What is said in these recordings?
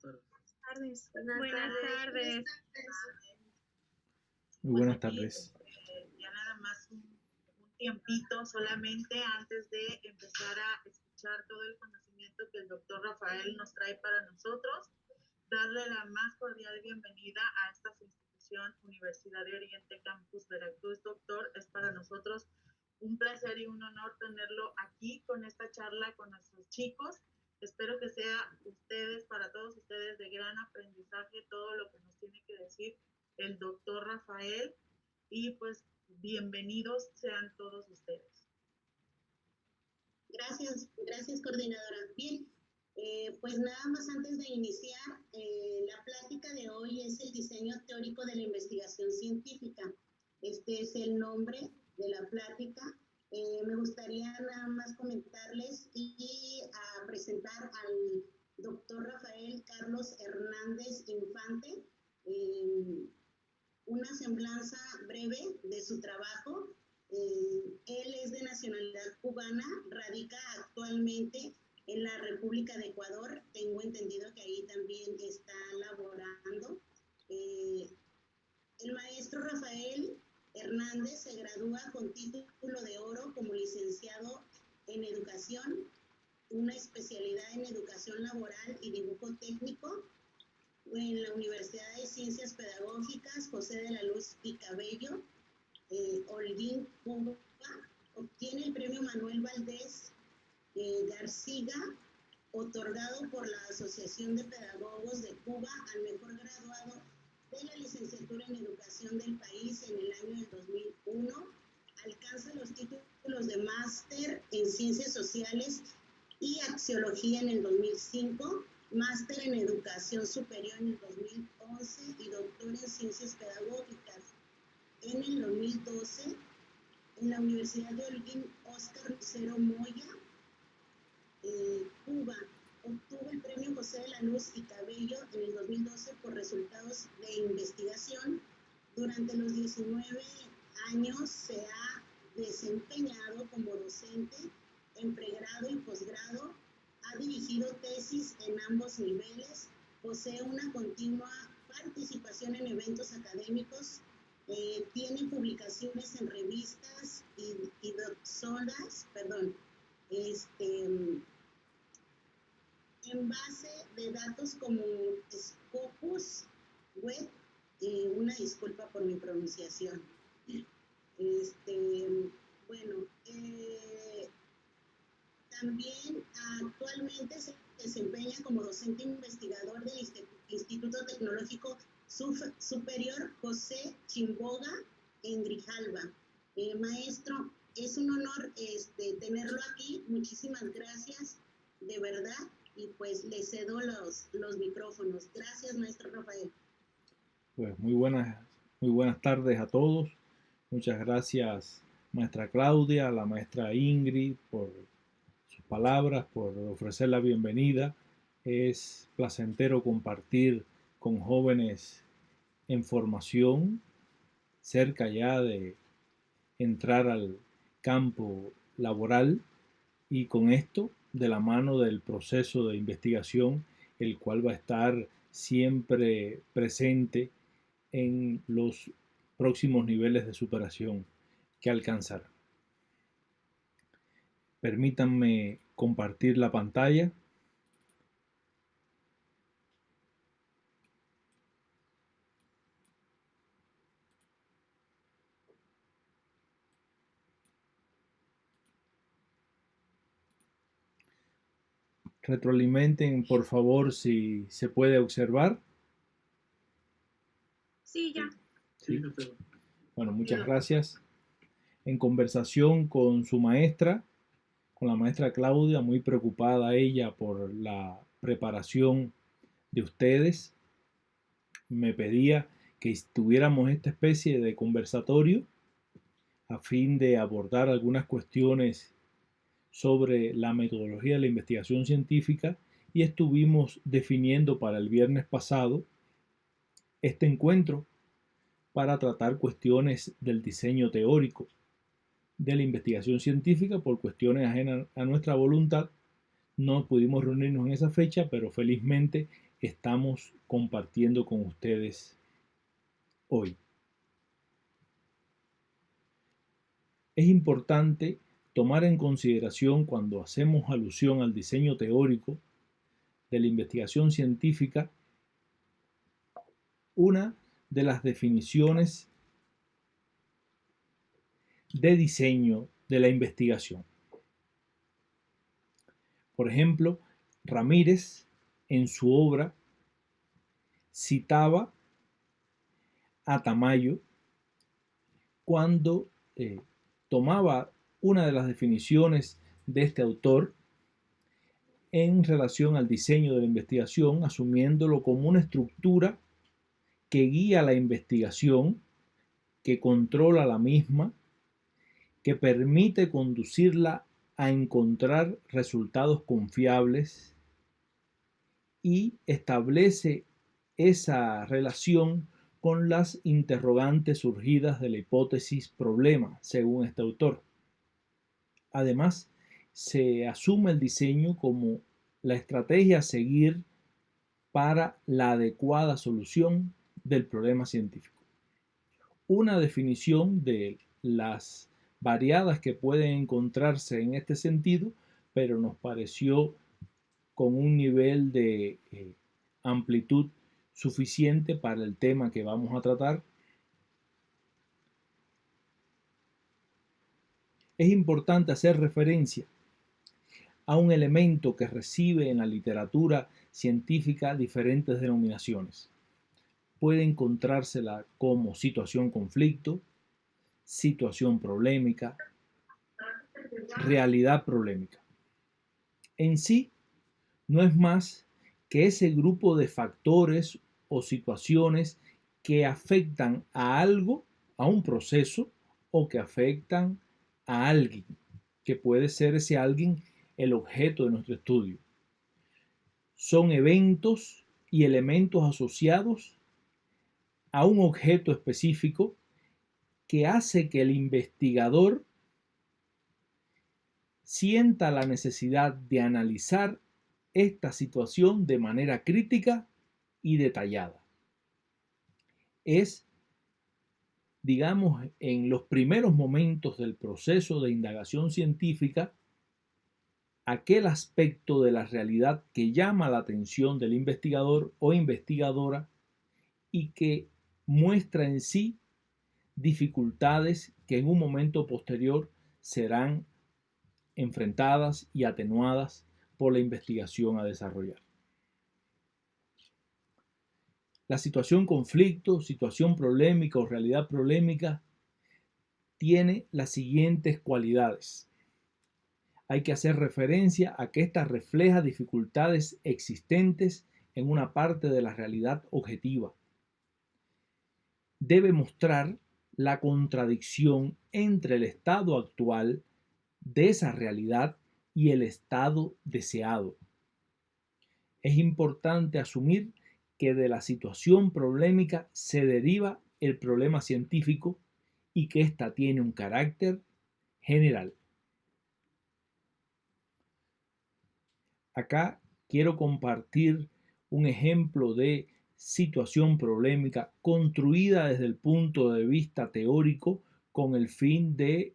tardes. Buenas tardes. Muy buenas tardes. Ya nada más un tiempito solamente antes de empezar a escuchar todo el conocimiento que el doctor Rafael nos trae para nosotros, darle la más cordial bienvenida a esta institución Universidad de Oriente Campus Veracruz. Doctor, es para nosotros un placer y un honor tenerlo aquí con esta charla con nuestros chicos. Espero que sea para todos ustedes de gran aprendizaje todo lo que nos tiene que decir el doctor Rafael, y pues bienvenidos sean todos ustedes. Gracias coordinadora. Bien, pues nada más antes de iniciar, la plática de hoy es el diseño teórico de la investigación científica. Este es el nombre de la plática. Me gustaría nada más comentarles y a presentar al doctor Rafael Carlos Hernández Infante, una semblanza breve de su trabajo. Él es de nacionalidad cubana, radica actualmente en la República de Ecuador. Tengo entendido que ahí también está laborando. El maestro Rafael Hernández se gradúa con título de oro como licenciado en educación, una especialidad en educación laboral y dibujo técnico en la Universidad de Ciencias Pedagógicas José de la Luz y Cabello, Holguín, Cuba. Obtiene el premio Manuel Valdés Garciga, otorgado por la Asociación de Pedagogos de Cuba al mejor graduado de la licenciatura en educación del país en el año del 2001. Alcanza los títulos de máster en Ciencias Sociales y Axiología en el 2005, máster en Educación Superior en el 2011 y doctor en Ciencias Pedagógicas en el 2012 en la Universidad de Holguín Óscar Lucero Moya, Cuba. Obtuvo el premio José de la Luz y Cabello en el 2012 por resultados de investigación. Durante los 19 años se ha desempeñado como docente en pregrado y posgrado. Ha dirigido tesis en ambos niveles. Posee una continua participación en eventos académicos. Tiene publicaciones en revistas y doxoras, en base de datos como Scopus Web. Una disculpa por mi pronunciación. También actualmente se desempeña como docente investigador del Instituto Tecnológico Superior José Chimboga en Grijalba. Maestro, es un honor tenerlo aquí. Muchísimas gracias, de verdad, y pues le cedo los micrófonos. Gracias, maestro Rafael. Pues muy buenas tardes a todos. Muchas gracias, maestra Claudia, a la maestra Ingrid, por sus palabras, por ofrecer la bienvenida. Es placentero compartir con jóvenes en formación, cerca ya de entrar al campo laboral, y con esto de la mano del proceso de investigación, el cual va a estar siempre presente en los próximos niveles de superación que alcanzará. Permítanme compartir la pantalla. Retroalimenten, por favor, si se puede observar. Sí, ya. Sí. Bueno, muchas gracias. En conversación con su maestra, con la maestra Claudia, muy preocupada ella por la preparación de ustedes, me pedía que tuviéramos esta especie de conversatorio a fin de abordar algunas cuestiones sobre la metodología de la investigación científica, y estuvimos definiendo para el viernes pasado este encuentro para tratar cuestiones del diseño teórico de la investigación científica. Por cuestiones ajenas a nuestra voluntad no pudimos reunirnos en esa fecha, pero felizmente estamos compartiendo con ustedes hoy. Es importante tomar en consideración cuando hacemos alusión al diseño teórico de la investigación científica una de las definiciones de diseño de la investigación. Por ejemplo, Ramírez en su obra citaba a Tamayo cuando tomaba una de las definiciones de este autor en relación al diseño de la investigación, asumiéndolo como una estructura que guía la investigación, que controla la misma, que permite conducirla a encontrar resultados confiables y establece esa relación con las interrogantes surgidas de la hipótesis problema, según este autor. Además, se asume el diseño como la estrategia a seguir para la adecuada solución del problema científico. Una definición de las variadas que pueden encontrarse en este sentido, pero nos pareció con un nivel de amplitud suficiente para el tema que vamos a tratar. Es importante hacer referencia a un elemento que recibe en la literatura científica diferentes denominaciones. Puede encontrársela como situación conflicto, situación problemática, realidad problemática. En sí, no es más que ese grupo de factores o situaciones que afectan a algo, a un proceso, o que afectan a alguien, que puede ser ese alguien el objeto de nuestro estudio. Son eventos y elementos asociados a un objeto específico que hace que el investigador sienta la necesidad de analizar esta situación de manera crítica y detallada. Es, digamos, en los primeros momentos del proceso de indagación científica, aquel aspecto de la realidad que llama la atención del investigador o investigadora y que muestra en sí dificultades que en un momento posterior serán enfrentadas y atenuadas por la investigación a desarrollar. La situación conflicto, situación problemática o realidad problemática tiene las siguientes cualidades. Hay que hacer referencia a que ésta refleja dificultades existentes en una parte de la realidad objetiva. Debe mostrar la contradicción entre el estado actual de esa realidad y el estado deseado. Es importante asumir que de la situación problemática se deriva el problema científico y que ésta tiene un carácter general. Acá quiero compartir un ejemplo de situación problemática construida desde el punto de vista teórico con el fin de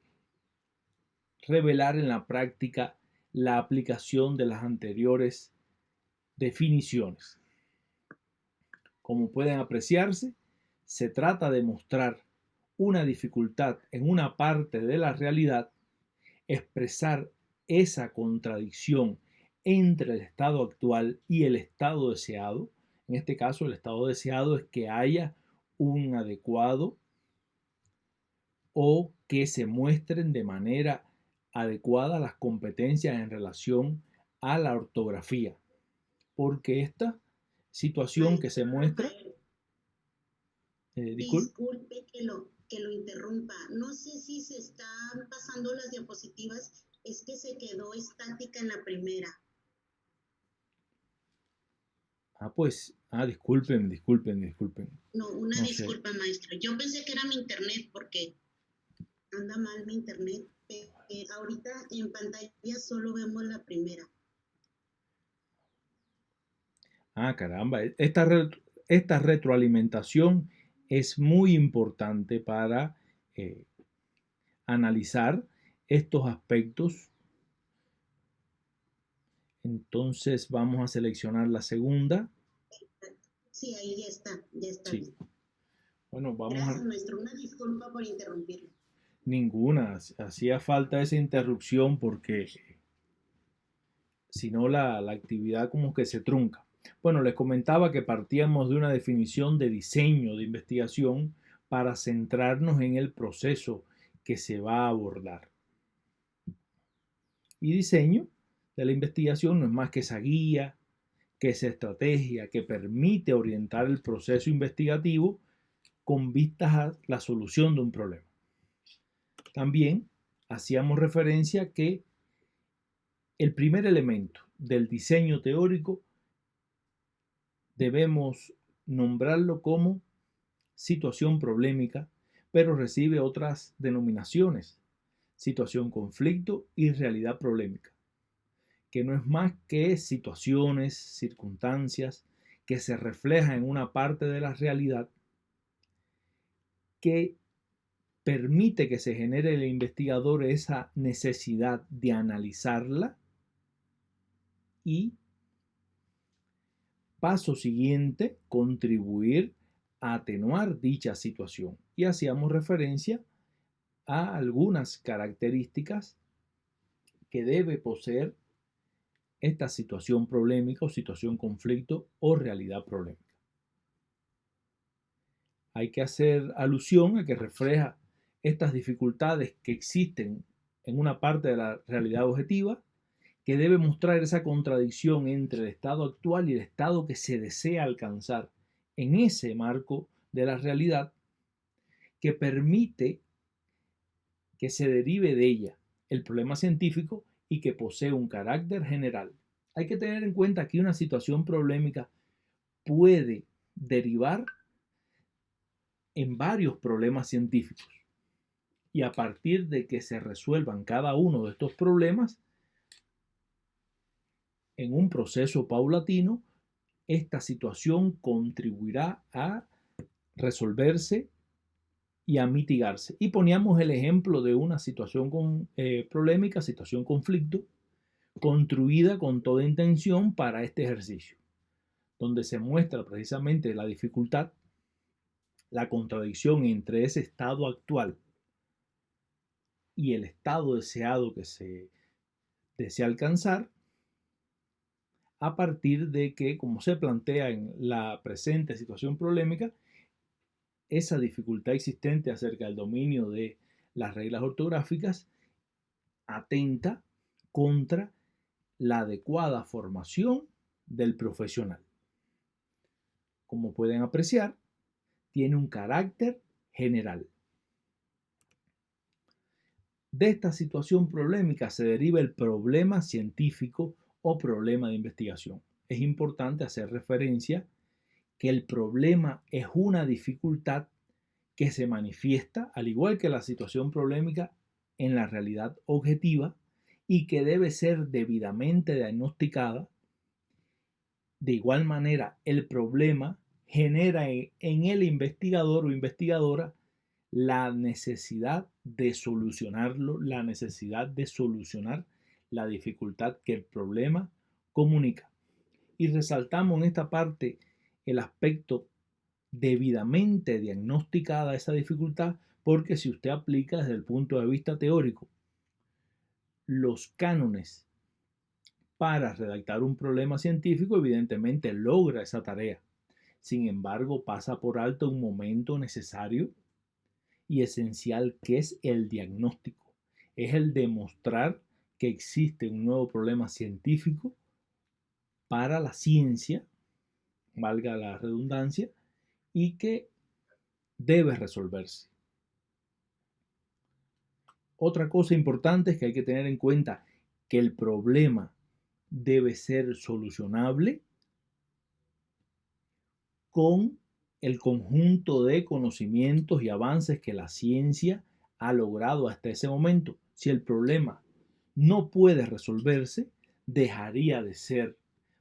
revelar en la práctica la aplicación de las anteriores definiciones. Como pueden apreciarse, se trata de mostrar una dificultad en una parte de la realidad, expresar esa contradicción entre el estado actual y el estado deseado. En este caso, el estado deseado es que haya un adecuado o que se muestren de manera adecuada las competencias en relación a la ortografía, porque esta situación que se muestra... Disculpe que lo interrumpa. No sé si se están pasando las diapositivas, es que se quedó estática en la primera. Disculpen. No, una disculpa, maestro. Yo pensé que era mi internet porque anda mal mi internet. Ahorita en pantalla solo vemos la primera. Ah, caramba, esta retroalimentación es muy importante para eh, analizar estos aspectos. Entonces vamos a seleccionar la segunda. Sí, ahí ya está Sí. bien. Bueno, vamos Gracias, a... maestro. Una disculpa por interrumpirlo. Ninguna. Hacía falta esa interrupción porque si no la actividad como que se trunca. Bueno, les comentaba que partíamos de una definición de diseño de investigación para centrarnos en el proceso que se va a abordar. Y diseño de la investigación no es más que esa guía, que esa estrategia que permite orientar el proceso investigativo con vistas a la solución de un problema. También hacíamos referencia que el primer elemento del diseño teórico debemos nombrarlo como situación problemática, pero recibe otras denominaciones: situación conflicto y realidad problemática, que no es más que situaciones, circunstancias que se reflejan en una parte de la realidad que permite que se genere en el investigador esa necesidad de analizarla y, paso siguiente, contribuir a atenuar dicha situación. Y hacíamos referencia a algunas características que debe poseer esta situación problemática o situación conflicto o realidad problemática. Hay que hacer alusión a que refleja estas dificultades que existen en una parte de la realidad objetiva, que debe mostrar esa contradicción entre el estado actual y el estado que se desea alcanzar en ese marco de la realidad, que permite que se derive de ella el problema científico y que posee un carácter general. Hay que tener en cuenta que una situación problemática puede derivar en varios problemas científicos, y a partir de que se resuelvan cada uno de estos problemas en un proceso paulatino, esta situación contribuirá a resolverse y a mitigarse. Y poníamos el ejemplo de una situación problemática, situación conflicto, construida con toda intención para este ejercicio, donde se muestra precisamente la dificultad, la contradicción entre ese estado actual y el estado deseado que se desea alcanzar, a partir de que, como se plantea en la presente situación problemática, esa dificultad existente acerca del dominio de las reglas ortográficas atenta contra la adecuada formación del profesional. Como pueden apreciar, tiene un carácter general. De esta situación problemática se deriva el problema científico o problema de investigación. Es importante hacer referencia que el problema es una dificultad que se manifiesta, al igual que la situación problemática, en la realidad objetiva y que debe ser debidamente diagnosticada. De igual manera, el problema genera en el investigador o investigadora la necesidad de solucionarlo, la necesidad de solucionar la dificultad que el problema comunica. Y resaltamos en esta parte el aspecto debidamente diagnosticada esa dificultad, porque si usted aplica desde el punto de vista teórico los cánones para redactar un problema científico, evidentemente logra esa tarea. Sin embargo, pasa por alto un momento necesario y esencial, que es el diagnóstico. Es el demostrar que existe un nuevo problema científico para la ciencia, valga la redundancia, y que debe resolverse. Otra cosa importante es que hay que tener en cuenta que el problema debe ser solucionable con el conjunto de conocimientos y avances que la ciencia ha logrado hasta ese momento. Si el problema no puede resolverse, dejaría de ser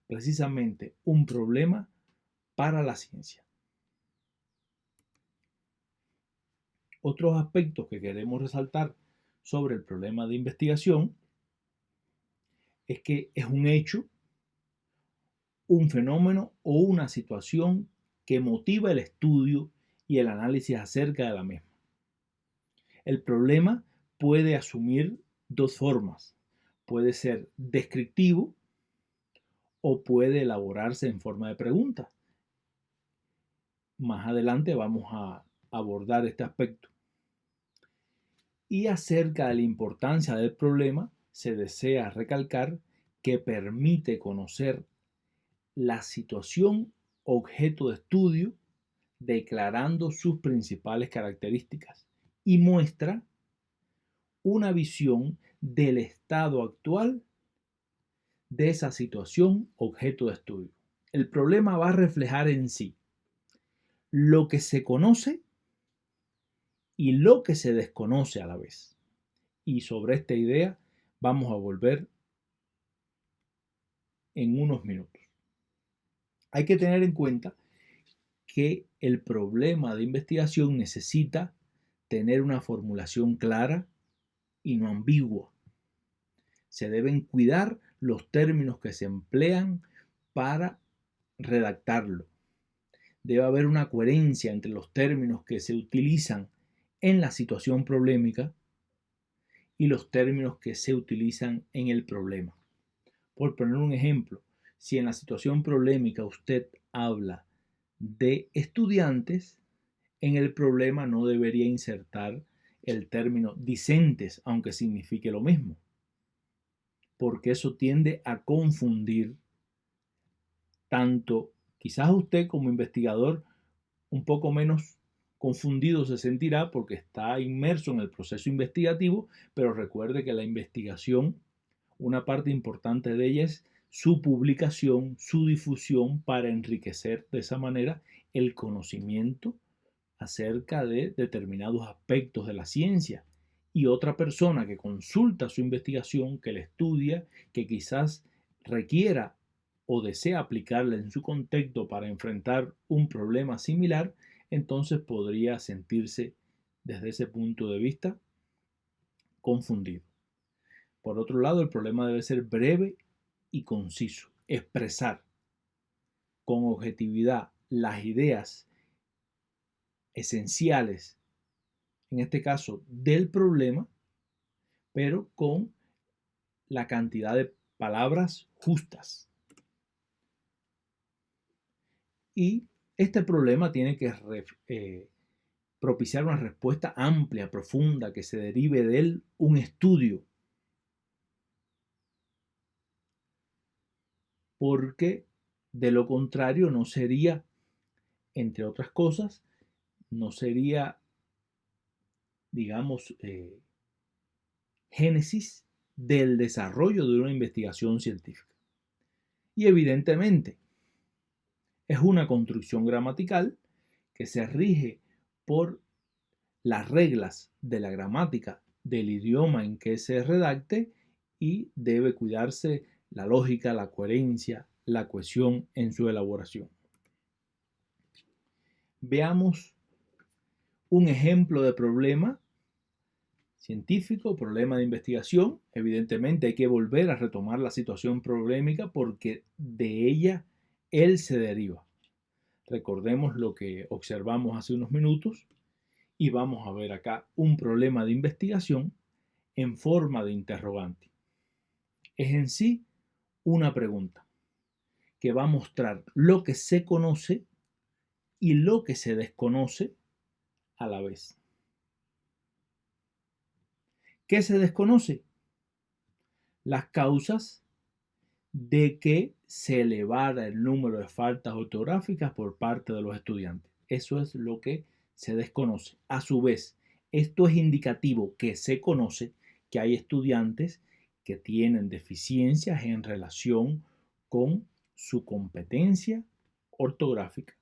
precisamente un problema para la ciencia. Otros aspectos que queremos resaltar sobre el problema de investigación es que es un hecho, un fenómeno o una situación que motiva el estudio y el análisis acerca de la misma. El problema puede asumir dos formas. Puede ser descriptivo o puede elaborarse en forma de pregunta. Más adelante vamos a abordar este aspecto. Y acerca de la importancia del problema, se desea recalcar que permite conocer la situación objeto de estudio, declarando sus principales características y muestra una visión del estado actual de esa situación objeto de estudio. El problema va a reflejar en sí lo que se conoce y lo que se desconoce a la vez. Y sobre esta idea vamos a volver en unos minutos. Hay que tener en cuenta que el problema de investigación necesita tener una formulación clara y no ambigua. Se deben cuidar los términos que se emplean para redactarlo. Debe haber una coherencia entre los términos que se utilizan en la situación problemática y los términos que se utilizan en el problema. Por poner un ejemplo, si en la situación problemática usted habla de estudiantes, en el problema no debería insertar el término discentes, aunque signifique lo mismo, porque eso tiende a confundir tanto, quizás usted como investigador un poco menos confundido se sentirá porque está inmerso en el proceso investigativo, pero recuerde que la investigación, una parte importante de ella es su publicación, su difusión para enriquecer de esa manera el conocimiento acerca de determinados aspectos de la ciencia. Y otra persona que consulta su investigación, que la estudia, que quizás requiera o desea aplicarla en su contexto para enfrentar un problema similar, entonces podría sentirse desde ese punto de vista confundido. Por otro lado, el problema debe ser breve y conciso, expresar con objetividad las ideas esenciales, en este caso del problema, pero con la cantidad de palabras justas. Y este problema tiene que propiciar una respuesta amplia, profunda, que se derive de él un estudio. Porque de lo contrario no sería, entre otras cosas, no sería, digamos, génesis del desarrollo de una investigación científica. Y evidentemente es una construcción gramatical que se rige por las reglas de la gramática del idioma en que se redacte y debe cuidarse la lógica, la coherencia, la cohesión en su elaboración. Veamos un ejemplo de problema científico, problema de investigación. Evidentemente hay que volver a retomar la situación problemática porque de ella él se deriva. Recordemos lo que observamos hace unos minutos y vamos a ver acá un problema de investigación en forma de interrogante. Es en sí una pregunta que va a mostrar lo que se conoce y lo que se desconoce a la vez. ¿Qué se desconoce? Las causas de que se elevara el número de faltas ortográficas por parte de los estudiantes. Eso es lo que se desconoce. A su vez, esto es indicativo que se conoce que hay estudiantes que tienen deficiencias en relación con su competencia ortográfica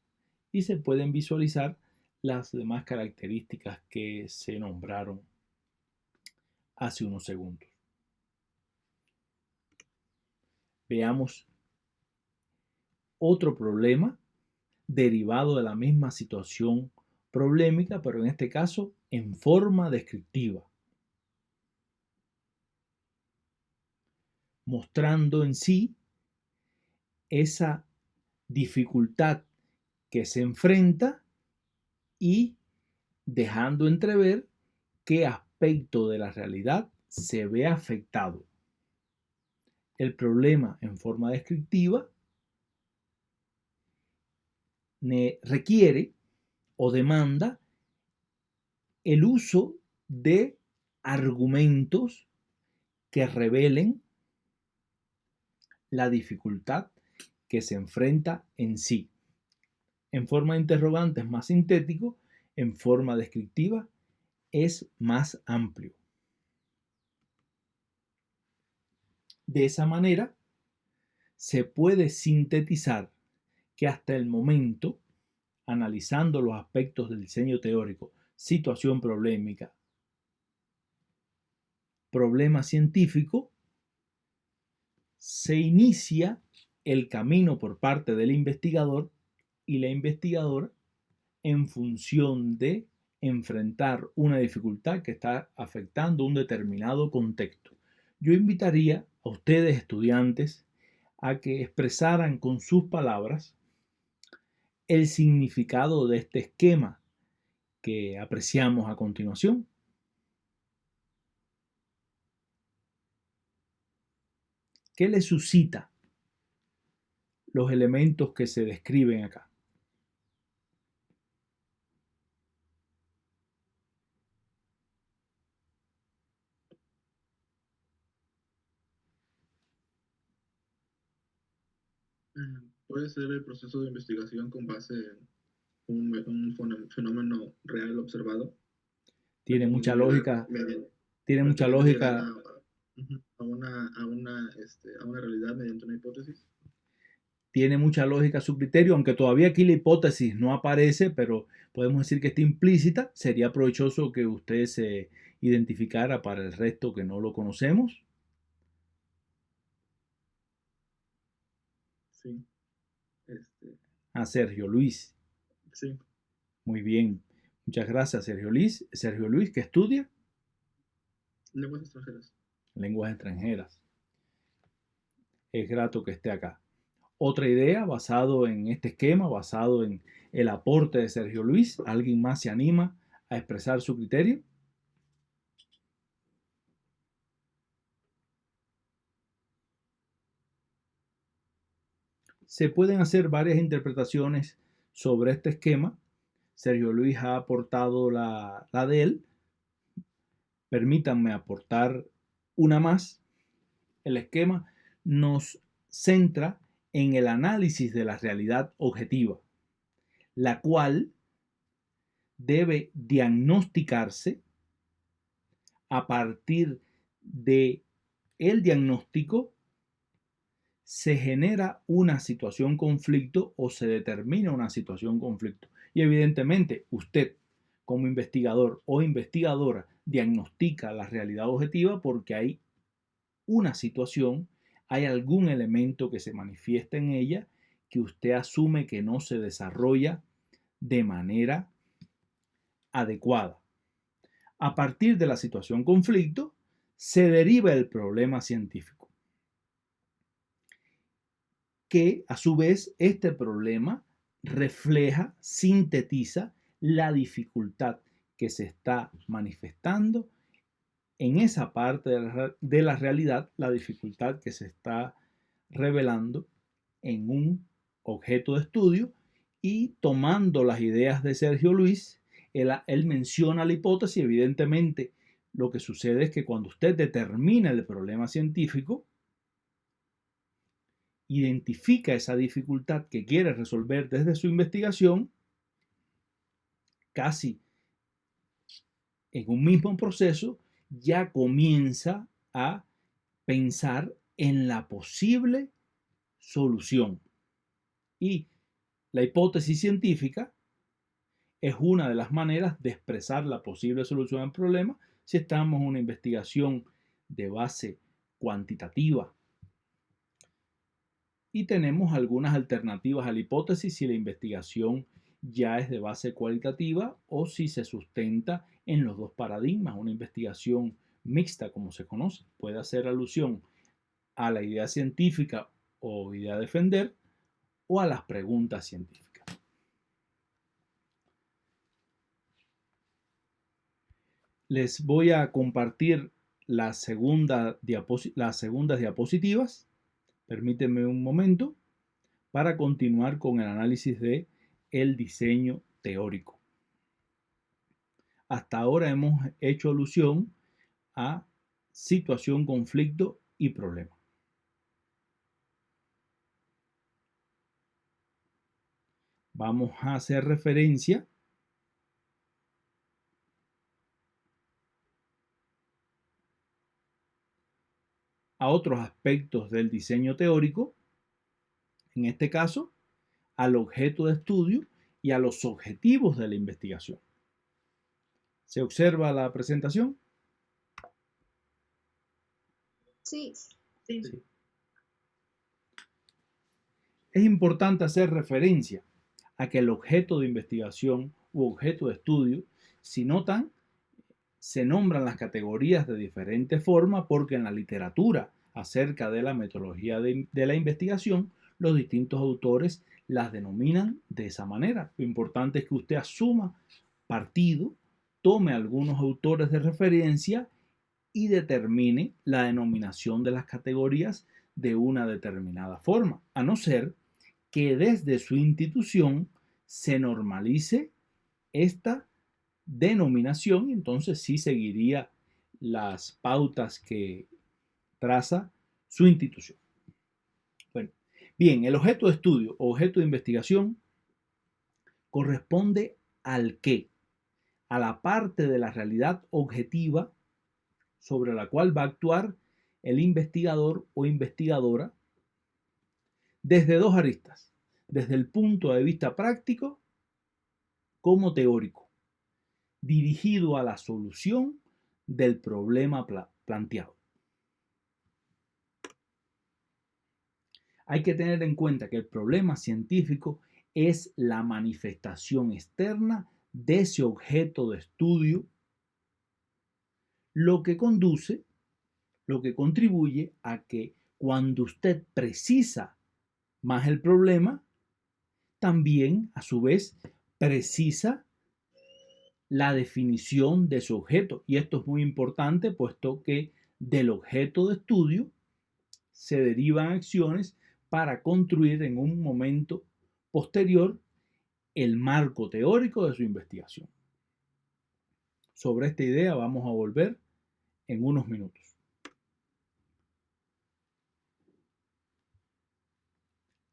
y se pueden visualizar las demás características que se nombraron hace unos segundos. Veamos otro problema derivado de la misma situación problemática, pero en este caso en forma descriptiva, mostrando en sí esa dificultad que se enfrenta y dejando entrever qué aspecto de la realidad se ve afectado. El problema en forma descriptiva requiere o demanda el uso de argumentos que revelen la dificultad que se enfrenta en sí. En forma de interrogante es más sintético, en forma descriptiva es más amplio. De esa manera se puede sintetizar que hasta el momento, analizando los aspectos del diseño teórico, situación problemática, problema científico, se inicia el camino por parte del investigador y la investigadora en función de enfrentar una dificultad que está afectando un determinado contexto. Yo invitaría a ustedes, estudiantes, a que expresaran con sus palabras el significado de este esquema que apreciamos a continuación. ¿Qué les suscita los elementos que se describen acá? Puede ser el proceso de investigación con base en un fenómeno real observado. Tiene mucha lógica. Tiene mucha lógica. A una realidad mediante una hipótesis. Tiene mucha lógica su criterio, aunque todavía aquí la hipótesis no aparece, pero podemos decir que está implícita. Sería provechoso que usted se identificara para el resto que no lo conocemos. Sí. A Sergio Luis. Sí. Muy bien. Muchas gracias, Sergio Luis. Sergio Luis, ¿qué estudia? Lenguas extranjeras. Lenguas extranjeras. Es grato que esté acá. Otra idea basado en este esquema, basado en el aporte de Sergio Luis. ¿Alguien más se anima a expresar su criterio? Se pueden hacer varias interpretaciones sobre este esquema. Sergio Luis ha aportado la de él. Permítanme aportar una más. El esquema nos centra en el análisis de la realidad objetiva, la cual debe diagnosticarse a partir de el diagnóstico se genera una situación conflicto o se determina una situación conflicto. Y evidentemente usted como investigador o investigadora diagnostica la realidad objetiva porque hay una situación, hay algún elemento que se manifiesta en ella que usted asume que no se desarrolla de manera adecuada. A partir de la situación conflicto se deriva el problema científico, que a su vez este problema refleja, sintetiza la dificultad que se está manifestando en esa parte de la realidad, la dificultad que se está revelando en un objeto de estudio. Y tomando las ideas de Sergio Luis, él menciona la hipótesis. Evidentemente, lo que sucede es que cuando usted determina el problema científico, identifica esa dificultad que quiere resolver desde su investigación, casi en un mismo proceso, ya comienza a pensar en la posible solución. Y la hipótesis científica es una de las maneras de expresar la posible solución al problema si estamos en una investigación de base cuantitativa. y tenemos algunas alternativas a la hipótesis si la investigación ya es de base cualitativa o si se sustenta en los dos paradigmas. Una investigación mixta, como se conoce, puede hacer alusión a la idea científica o idea a defender o a las preguntas científicas. Les voy a compartir las segundas diapositivas. Permítanme un momento para continuar con el análisis de el diseño teórico. Hasta ahora hemos hecho alusión a situación, conflicto y problema. Vamos a hacer referencia a otros aspectos del diseño teórico, en este caso, al objeto de estudio y a los objetivos de la investigación. ¿Se observa la presentación? Sí. Sí. Sí. Es importante hacer referencia a que el objeto de investigación u objeto de estudio, si notan, se nombran las categorías de diferente forma porque en la literatura acerca de la metodología de la investigación, los distintos autores las denominan de esa manera. Lo importante es que usted asuma partido, tome algunos autores de referencia y determine la denominación de las categorías de una determinada forma, a no ser que desde su institución se normalice esta denominación, y entonces sí seguiría las pautas que traza su institución. Bueno, bien, el objeto de estudio o objeto de investigación corresponde al qué, a la parte de la realidad objetiva sobre la cual va a actuar el investigador o investigadora desde dos aristas, desde el punto de vista práctico como teórico, dirigido a la solución del problema planteado. Hay que tener en cuenta que el problema científico es la manifestación externa de ese objeto de estudio, lo que contribuye a que cuando usted precisa más el problema, también a su vez precisa la definición de su objeto. Y esto es muy importante, puesto que del objeto de estudio se derivan acciones para construir en un momento posterior el marco teórico de su investigación. Sobre esta idea vamos a volver en unos minutos.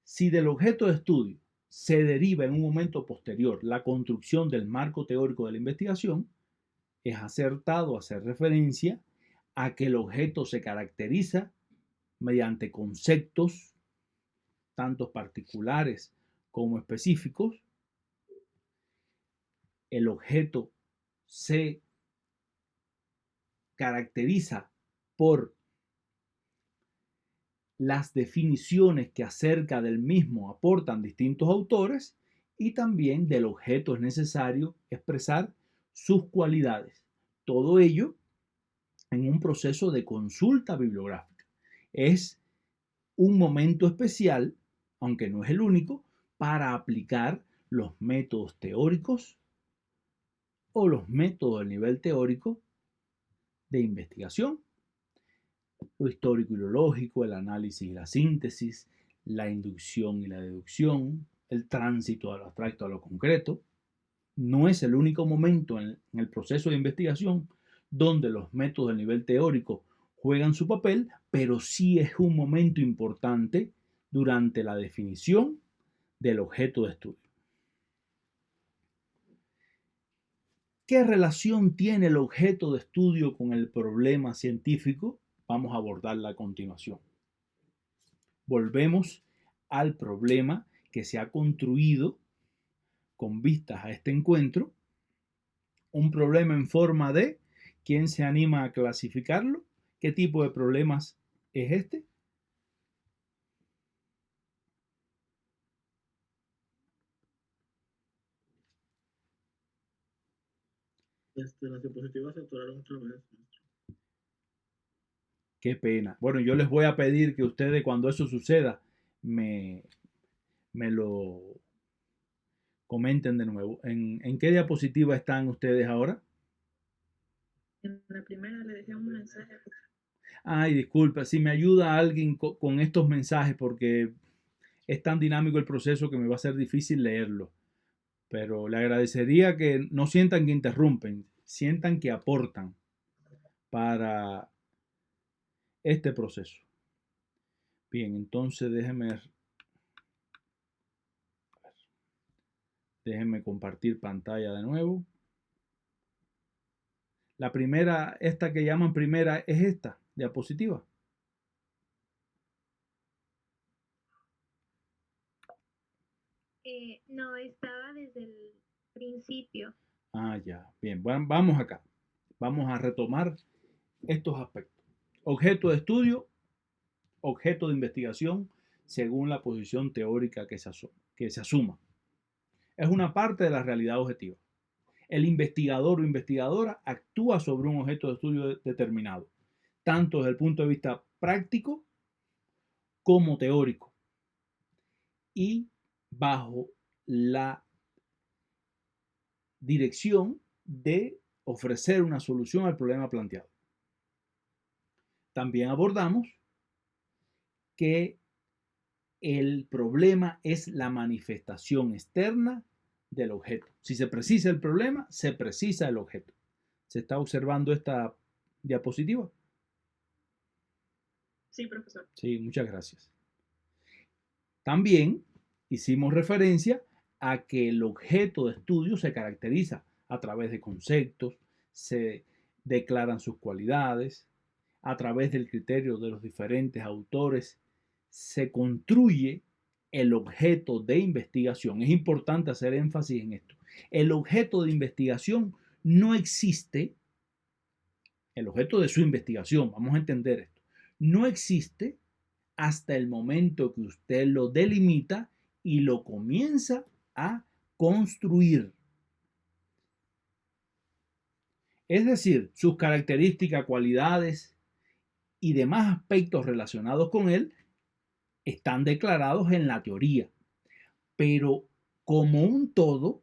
Si del objeto de estudio se deriva en un momento posterior la construcción del marco teórico de la investigación, es acertado hacer referencia a que el objeto se caracteriza mediante conceptos, tanto particulares como específicos. El objeto se caracteriza por las definiciones que acerca del mismo aportan distintos autores, y también del objeto es necesario expresar sus cualidades. Todo ello en un proceso de consulta bibliográfica. Es un momento especial, aunque no es el único, para aplicar los métodos teóricos o los métodos del nivel teórico de investigación. Lo histórico y lo lógico, el análisis y la síntesis, la inducción y la deducción, el tránsito de lo abstracto a lo concreto. No es el único momento en el proceso de investigación donde los métodos del nivel teórico juegan su papel, pero sí es un momento importante durante la definición del objeto de estudio. ¿Qué relación tiene el objeto de estudio con el problema científico? Vamos a abordarla a continuación. Volvemos al problema que se ha construido con vistas a este encuentro. Un problema en forma de, ¿quién se anima a clasificarlo? ¿Qué tipo de problemas es este? Las diapositivas se atoraron otra vez, maestro. Qué pena. Bueno, yo les voy a pedir que ustedes cuando eso suceda me lo comenten de nuevo. ¿En qué diapositiva están ustedes ahora? En la primera le dejé un mensaje. Ay, disculpa, si me ayuda alguien con estos mensajes porque es tan dinámico el proceso que me va a ser difícil leerlo. Pero le agradecería que no sientan que interrumpen, sientan que aportan para este proceso. Bien, entonces déjenme compartir pantalla de nuevo. La primera, esta que llaman primera, es esta diapositiva. No, estaba desde el principio. Ah, ya. Bien, bueno, vamos acá. Vamos a retomar estos aspectos. Objeto de estudio, objeto de investigación, según la posición teórica que se asuma. Es una parte de la realidad objetiva. El investigador o investigadora actúa sobre un objeto de estudio determinado, tanto desde el punto de vista práctico como teórico, y bajo la dirección de ofrecer una solución al problema planteado. También abordamos que el problema es la manifestación externa del objeto. Si se precisa el problema, se precisa el objeto. ¿Se está observando esta diapositiva? Sí, profesor. Sí, muchas gracias. También hicimos referencia a que el objeto de estudio se caracteriza a través de conceptos, se declaran sus cualidades, a través del criterio de los diferentes autores se construye el objeto de investigación. Es importante hacer énfasis en esto. El objeto de investigación no existe, el objeto de su investigación, vamos a entender esto, no existe hasta el momento que usted lo delimita y lo comienza a construir. Es decir, sus características, cualidades y demás aspectos relacionados con él están declarados en la teoría, pero como un todo,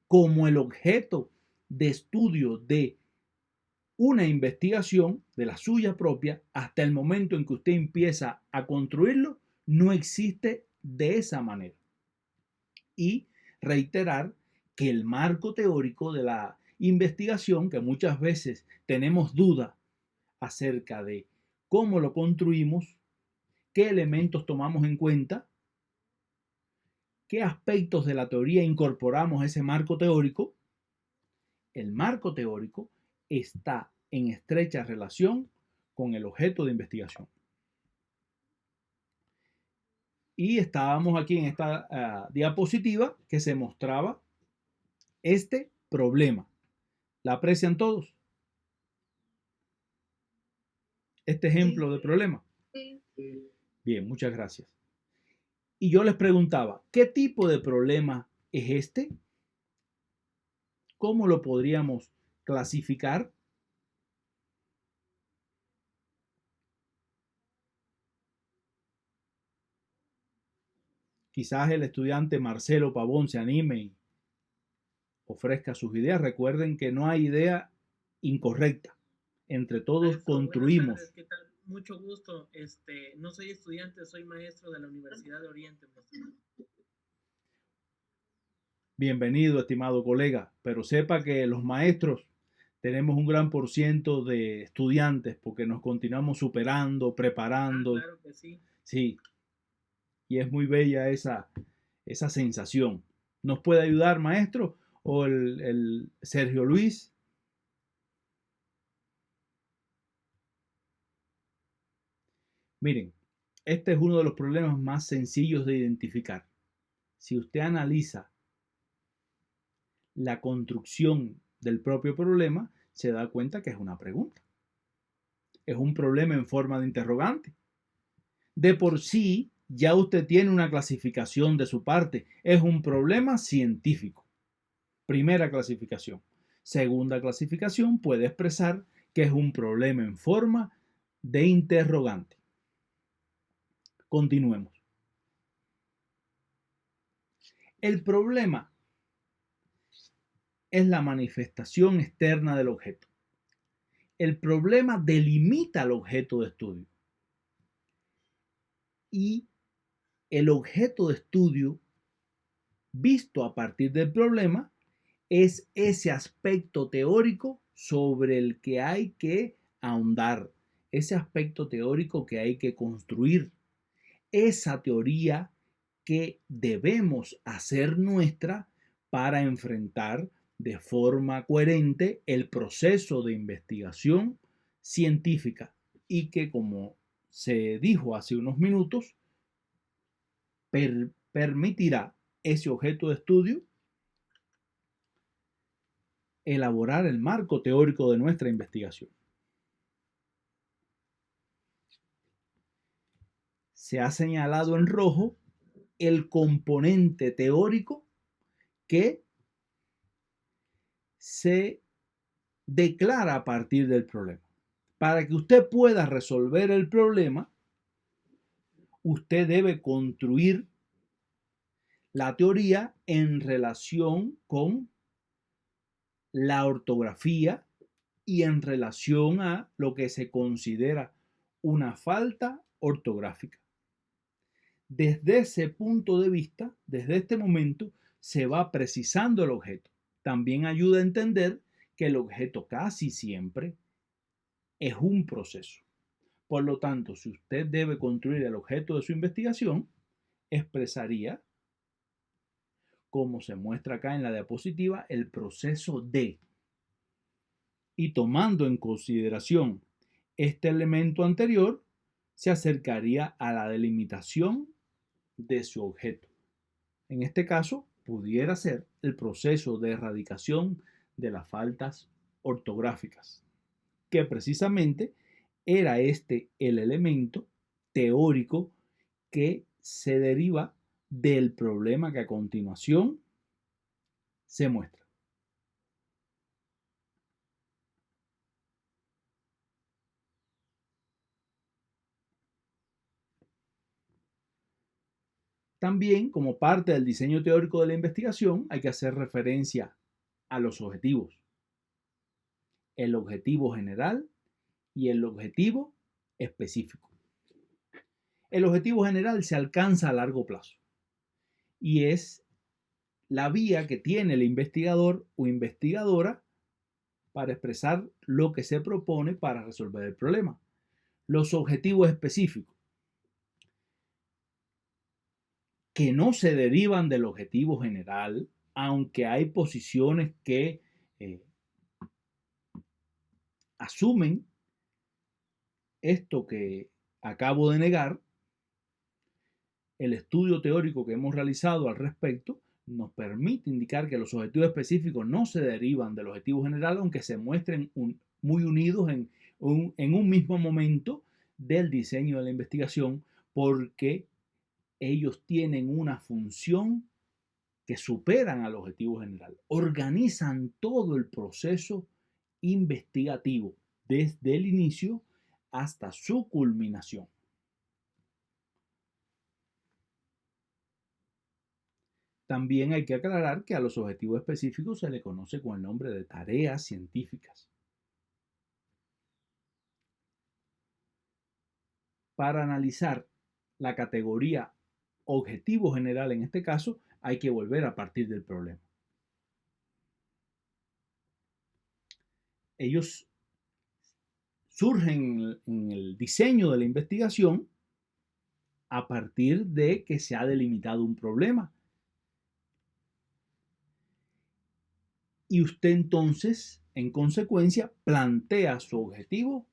como el objeto de estudio de una investigación de la suya propia, hasta el momento en que usted empieza a construirlo, no existe de esa manera. Y reiterar que el marco teórico de la investigación, que muchas veces tenemos duda acerca de cómo lo construimos, qué elementos tomamos en cuenta, qué aspectos de la teoría incorporamos a ese marco teórico, el marco teórico está en estrecha relación con el objeto de investigación. Y estábamos aquí en esta diapositiva que se mostraba este problema. ¿La aprecian todos? Este ejemplo de problema. Sí. Bien, muchas gracias. Y yo les preguntaba, ¿qué tipo de problema es este? ¿Cómo lo podríamos clasificar? Quizás el estudiante Marcelo Pavón se anime y ofrezca sus ideas. Recuerden que no hay idea incorrecta. Entre todos construimos. Buenas tardes, ¿qué tal? Mucho gusto. No soy estudiante, soy maestro de la Universidad de Oriente. Bienvenido, estimado colega, pero sepa que los maestros tenemos un gran % de estudiantes porque nos continuamos superando, preparando. Claro que sí. Sí, y es muy bella esa sensación. ¿Nos puede ayudar, maestro? ¿O el Sergio Luis? Miren, este es uno de los problemas más sencillos de identificar. Si usted analiza la construcción del propio problema, se da cuenta que es una pregunta. Es un problema en forma de interrogante. De por sí, ya usted tiene una clasificación de su parte. Es un problema científico. Primera clasificación. Segunda clasificación puede expresar que es un problema en forma de interrogante. Continuemos. El problema es la manifestación externa del objeto. El problema delimita el objeto de estudio. Y el objeto de estudio visto a partir del problema es ese aspecto teórico sobre el que hay que ahondar, ese aspecto teórico que hay que construir, esa teoría que debemos hacer nuestra para enfrentar de forma coherente el proceso de investigación científica y que, como se dijo hace unos minutos, permitirá ese objeto de estudio elaborar el marco teórico de nuestra investigación. Se ha señalado en rojo el componente teórico que se declara a partir del problema. Para que usted pueda resolver el problema, usted debe construir la teoría en relación con la ortografía y en relación a lo que se considera una falta ortográfica. Desde ese punto de vista, desde este momento, se va precisando el objeto. También ayuda a entender que el objeto casi siempre es un proceso. Por lo tanto, si usted debe construir el objeto de su investigación, expresaría, como se muestra acá en la diapositiva, el proceso de. Y tomando en consideración este elemento anterior, se acercaría a la delimitación de su objeto. En este caso, pudiera ser el proceso de erradicación de las faltas ortográficas, que precisamente era este el elemento teórico que se deriva del problema que a continuación se muestra. También, como parte del diseño teórico de la investigación, hay que hacer referencia a los objetivos. El objetivo general y el objetivo específico. El objetivo general se alcanza a largo plazo y es la vía que tiene el investigador o investigadora para expresar lo que se propone para resolver el problema. Los objetivos específicos, que no se derivan del objetivo general, aunque hay posiciones que asumen esto que acabo de negar. El estudio teórico que hemos realizado al respecto nos permite indicar que los objetivos específicos no se derivan del objetivo general, aunque se muestren muy unidos en un mismo momento del diseño de la investigación, porque ellos tienen una función que superan al objetivo general. Organizan todo el proceso investigativo desde el inicio hasta su culminación. También hay que aclarar que a los objetivos específicos se le conoce con el nombre de tareas científicas. Para analizar la categoría objetivo general en este caso, hay que volver a partir del problema. Ellos surgen en el diseño de la investigación a partir de que se ha delimitado un problema. Y usted entonces, en consecuencia, plantea su objetivo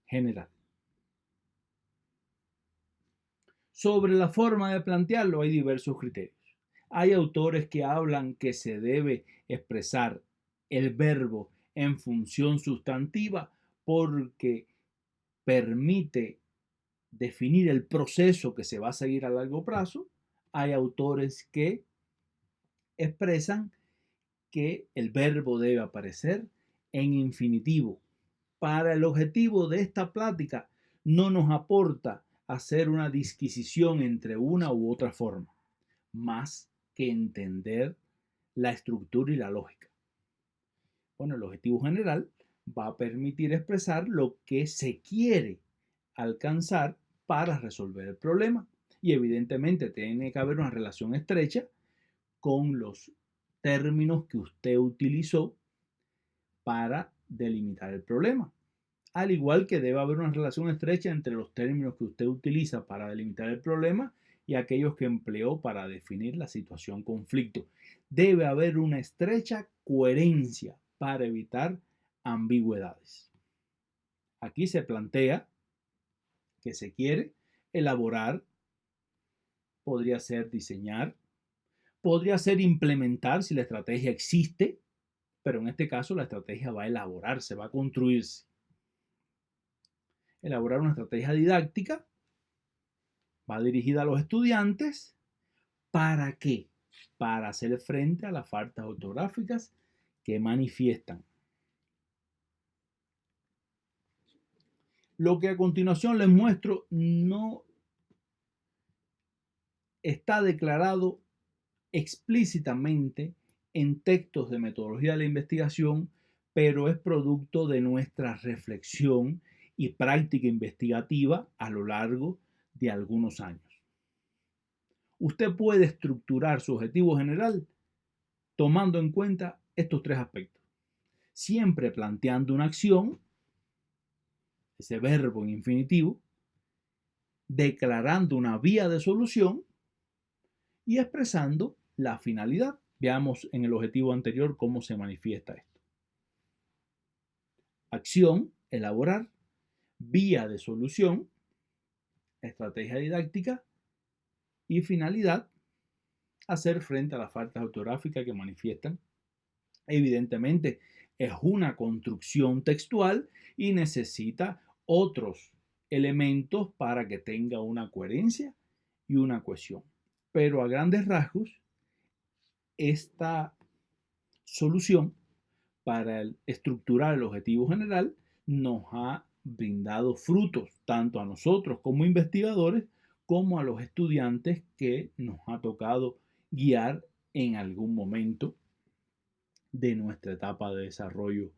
general. Sobre la forma de plantearlo hay diversos criterios. Hay autores que hablan que se debe expresar el verbo en función sustantiva porque permite definir el proceso que se va a seguir a largo plazo. Hay autores que expresan que el verbo debe aparecer en infinitivo. Para el objetivo de esta plática no nos aporta hacer una disquisición entre una u otra forma, más que entender la estructura y la lógica. Bueno, el objetivo general va a permitir expresar lo que se quiere alcanzar para resolver el problema. Y evidentemente tiene que haber una relación estrecha con los términos que usted utilizó para delimitar el problema. Al igual que debe haber una relación estrecha entre los términos que usted utiliza para delimitar el problema y aquellos que empleó para definir la situación conflicto. Debe haber una estrecha coherencia para evitar ambigüedades. Aquí se plantea que se quiere elaborar, podría ser diseñar, podría ser implementar si la estrategia existe, pero en este caso la estrategia va a elaborarse, va a construirse. Elaborar una estrategia didáctica va dirigida a los estudiantes. ¿Para qué? Para hacer frente a las faltas ortográficas que manifiestan. Lo que a continuación les muestro no está declarado explícitamente en textos de metodología de la investigación, pero es producto de nuestra reflexión y práctica investigativa a lo largo de algunos años. Usted puede estructurar su objetivo general tomando en cuenta estos tres aspectos. Siempre planteando una acción, ese verbo en infinitivo, declarando una vía de solución y expresando la finalidad. Veamos en el objetivo anterior cómo se manifiesta esto. Acción, elaborar, vía de solución, estrategia didáctica y finalidad, hacer frente a las faltas ortográficas que manifiestan. Evidentemente es una construcción textual y necesita otros elementos para que tenga una coherencia y una cohesión. Pero a grandes rasgos, esta solución para estructurar el objetivo general nos ha brindado frutos tanto a nosotros como investigadores como a los estudiantes que nos ha tocado guiar en algún momento de nuestra etapa de desarrollo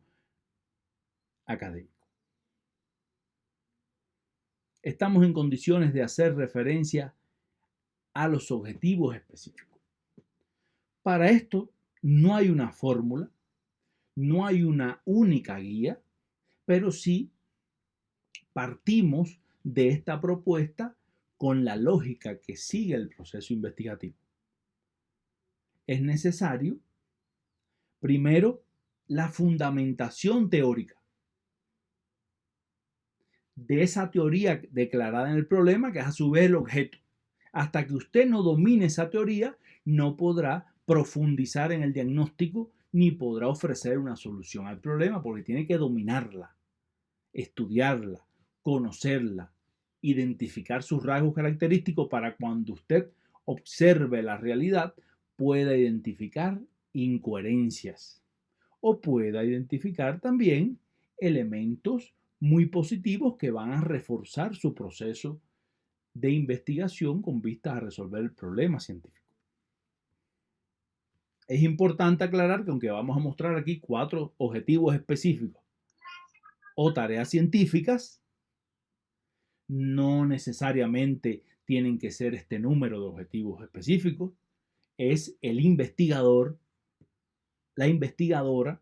académico. Estamos en condiciones de hacer referencia a los objetivos específicos. Para esto no hay una fórmula, no hay una única guía, pero sí partimos de esta propuesta con la lógica que sigue el proceso investigativo. Es necesario, primero, la fundamentación teórica de esa teoría declarada en el problema, que es a su vez el objeto. Hasta que usted no domine esa teoría, no podrá profundizar en el diagnóstico ni podrá ofrecer una solución al problema, porque tiene que dominarla, estudiarla, conocerla, identificar sus rasgos característicos para cuando usted observe la realidad pueda identificar incoherencias o pueda identificar también elementos muy positivos que van a reforzar su proceso de investigación con vistas a resolver el problema científico. Es importante aclarar que aunque vamos a mostrar aquí 4 objetivos específicos o tareas científicas, no necesariamente tienen que ser este número de objetivos específicos. Es el investigador, la investigadora,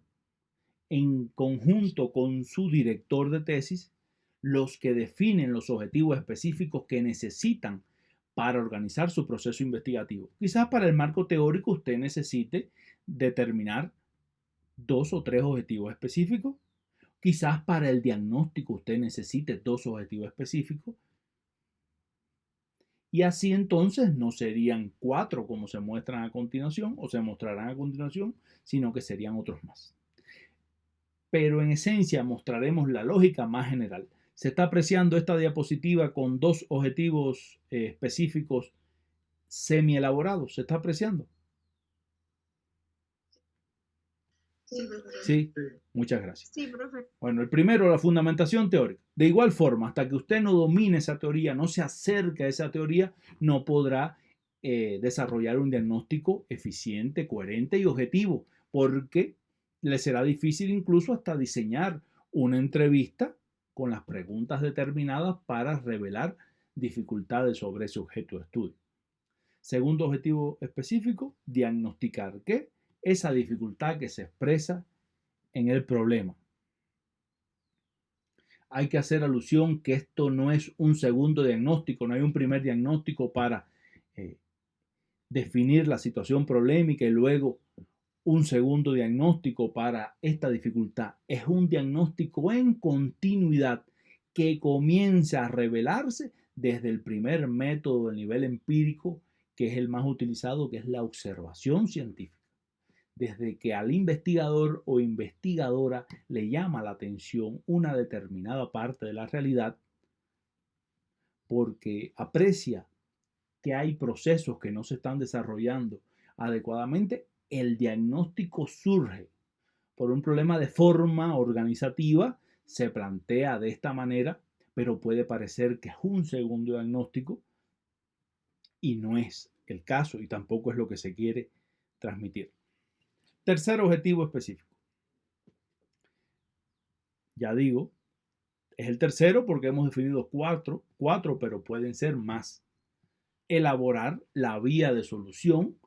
en conjunto con su director de tesis, los que definen los objetivos específicos que necesitan para organizar su proceso investigativo. Quizás para el marco teórico usted necesite determinar 2 o 3 objetivos específicos. Quizás para el diagnóstico usted necesite 2 objetivos específicos. Y así entonces no serían 4 como se muestran a continuación o se mostrarán a continuación, sino que serían otros más. Pero en esencia mostraremos la lógica más general. Se está apreciando esta diapositiva con 2 objetivos específicos semi elaborados. ¿Se está apreciando? Sí, profesor. ¿Sí? Sí. Muchas gracias. Sí, profe. Bueno, el primero, la fundamentación teórica. De igual forma, hasta que usted no domine esa teoría, no se acerque a esa teoría, no podrá desarrollar un diagnóstico eficiente, coherente y objetivo, porque le será difícil incluso hasta diseñar una entrevista con las preguntas determinadas para revelar dificultades sobre ese objeto de estudio. Segundo objetivo específico, diagnosticar ¿qué? Esa dificultad que se expresa en el problema. Hay que hacer alusión que esto no es un segundo diagnóstico, no hay un primer diagnóstico para definir la situación problemática y luego un segundo diagnóstico para esta dificultad. Es un diagnóstico en continuidad que comienza a revelarse desde el primer método del nivel empírico, que es el más utilizado, que es la observación científica. Desde que al investigador o investigadora le llama la atención una determinada parte de la realidad, porque aprecia que hay procesos que no se están desarrollando adecuadamente, el diagnóstico surge por un problema de forma organizativa, se plantea de esta manera, pero puede parecer que es un segundo diagnóstico y no es el caso y tampoco es lo que se quiere transmitir. Tercer objetivo específico. Ya digo, es el tercero porque hemos definido cuatro, pero pueden ser más. Elaborar la vía de solución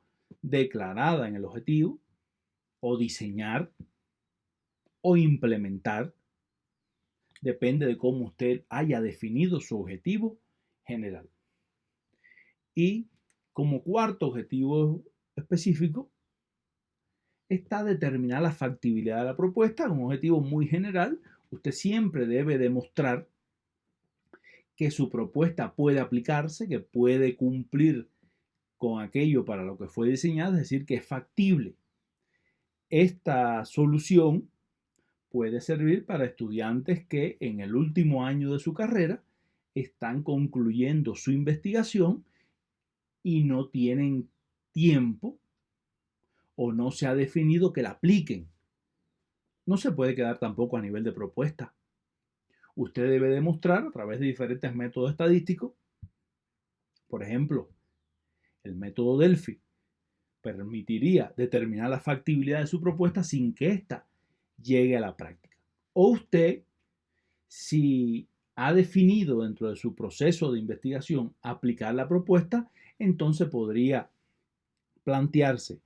declarada en el objetivo, o diseñar o implementar, depende de cómo usted haya definido su objetivo general. Y como cuarto objetivo específico está determinar la factibilidad de la propuesta, un objetivo muy general. Usted siempre debe demostrar que su propuesta puede aplicarse, que puede cumplir con aquello para lo que fue diseñada, es decir, que es factible. Esta solución puede servir para estudiantes que en el último año de su carrera están concluyendo su investigación y no tienen tiempo o no se ha definido que la apliquen. No se puede quedar tampoco a nivel de propuesta. Usted debe demostrar a través de diferentes métodos estadísticos, por ejemplo, el método Delphi permitiría determinar la factibilidad de su propuesta sin que ésta llegue a la práctica. O usted, si ha definido dentro de su proceso de investigación aplicar la propuesta, entonces podría plantearse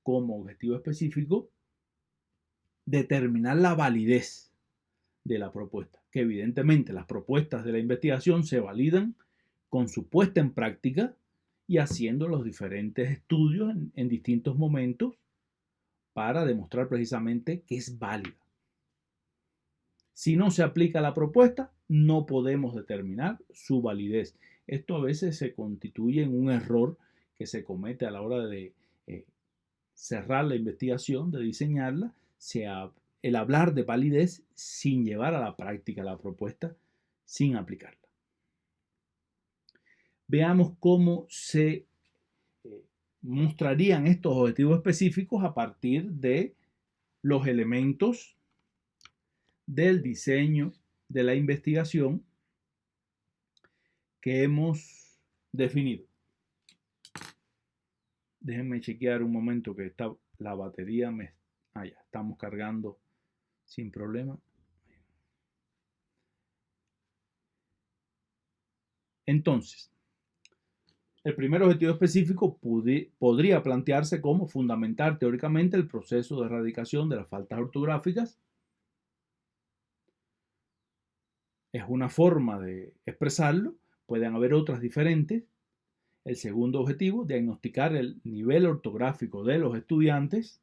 como objetivo específico determinar la validez de la propuesta, que evidentemente las propuestas de la investigación se validan con su puesta en práctica y haciendo los diferentes estudios en distintos momentos para demostrar precisamente que es válida. Si no se aplica la propuesta, no podemos determinar su validez. Esto a veces se constituye en un error que se comete a la hora de cerrar la investigación, de diseñarla, el hablar de validez sin llevar a la práctica la propuesta, sin aplicarla. Veamos cómo se mostrarían estos objetivos específicos a partir de los elementos del diseño de la investigación que hemos definido. Déjenme chequear un momento que la batería ya estamos cargando sin problema. Entonces, el primer objetivo específico podría plantearse como fundamentar teóricamente el proceso de erradicación de las faltas ortográficas. Es una forma de expresarlo, pueden haber otras diferentes. El segundo objetivo, diagnosticar el nivel ortográfico de los estudiantes.